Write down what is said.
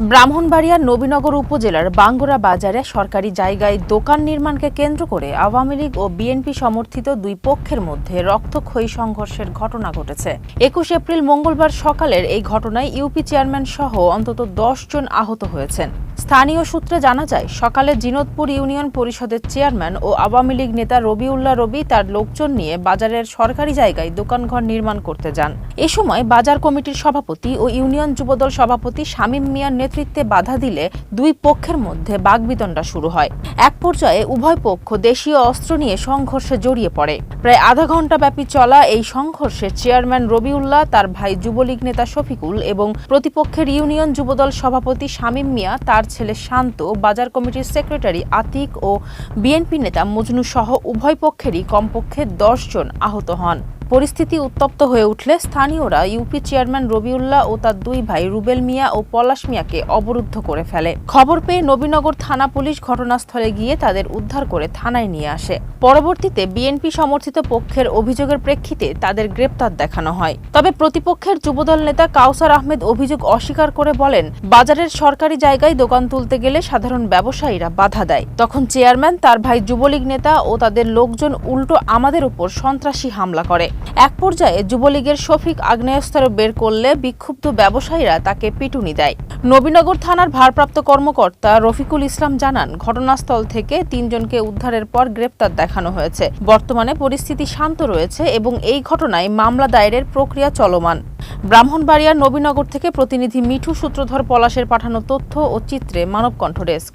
ব্রাহ্মণবাড়িয়ার নবীনগর উপজেলার বাঙ্গুরা বাজারে সরকারি জায়গায় দোকান নির্মাণকে কেন্দ্র করে আওয়ামী লীগ ও বিএনপি সমর্থিত দুই পক্ষের মধ্যে রক্তক্ষয়ী সংঘর্ষের ঘটনা ঘটেছে। ২১ এপ্রিল মঙ্গলবার সকালের এই ঘটনায় ইউপি চেয়ারম্যান সহ অন্তত ১০ জন আহত হয়েছেন। স্থানীয় সূত্রে জানা যায়, সকালে জিনতপুর ইউনিয়ন পরিষদের চেয়ারম্যান ও আওয়ামী লীগ নেতা রবিউল্লাহ রবি তার লোকজন নিয়ে বাজারের সরকারি জায়গায় দোকানঘর নির্মাণ করতে যান। এ সময় বাজার কমিটির সভাপতি ও ইউনিয়ন যুবদল সভাপতি শামীম মিয়ার নেতৃত্বে বাধা দিলে দুই পক্ষের মধ্যে বাগবিতণ্ডা শুরু হয়। এক পর্যায়ে উভয় পক্ষ দেশীয় অস্ত্র নিয়ে সংঘর্ষে জড়িয়ে পড়ে। প্রায় আধা ঘণ্টা ব্যাপী চলা এই সংঘর্ষে চেয়ারম্যান রবিউল্লাহ, তার ভাই যুবলীগ নেতা শফিকুল এবং প্রতিপক্ষের ইউনিয়ন যুবদল সভাপতি শামীম মিয়া, তার ছেলে শান্ত, বাজার কমিটির সেক্রেটারি আতিক ও বিএনপি নেতা মজনু সহ উভয় পক্ষেরই কমপক্ষে ১০ জন আহত হন। পরিস্থিতি উত্তপ্ত হয়ে উঠলে স্থানীয়রা ইউপি চেয়ারম্যান রবিউল্লাহ ও তার দুই ভাই রুবেল মিয়া ও পলাশ মিয়াকে অবরুদ্ধ করে ফেলে। খবর পেয়ে নবীনগর থানা পুলিশ ঘটনাস্থলে গিয়ে তাদের উদ্ধার করে থানায় নিয়ে আসে। পরবর্তীতে বিএনপি সমর্থিত পক্ষের অভিযোগের প্রেক্ষিতে তাদের গ্রেপ্তার দেখানো হয়। তবে প্রতিপক্ষের যুবদল নেতা কাউসার আহমেদ অভিযোগ অস্বীকার করে বলেন, বাজারের সরকারি জায়গায় দোকান তুলতে গেলে সাধারণ ব্যবসায়ীরা বাধা দেয়। তখন চেয়ারম্যান, তার ভাই যুবলীগ নেতা ও তাদের লোকজন উল্টো আমাদের উপর সন্ত্রাসী হামলা করে। এক পর্যায়ে যুবলীগের শফিক আগ্নেয়াস্ত্র বের করলে বিক্ষুব্ধ ব্যবসায়ীরা তাকে পিটুনি দেয়। নবীনগর থানার ভারপ্রাপ্ত কর্মকর্তা রফিকুল ইসলাম জানান, ঘটনাস্থল থেকে ৩ জনকে উদ্ধারের পর গ্রেপ্তার দেখানো হয়েছে। বর্তমানে পরিস্থিতি শান্ত রয়েছে এবং এই ঘটনায় মামলা দায়েরের প্রক্রিয়া চলমান। ব্রাহ্মণবাড়িয়ার নবীনগর থেকে প্রতিনিধি মিঠু সূত্রধর পলাশের পাঠানো তথ্য ও চিত্রে মানবকণ্ঠ ডেস্ক।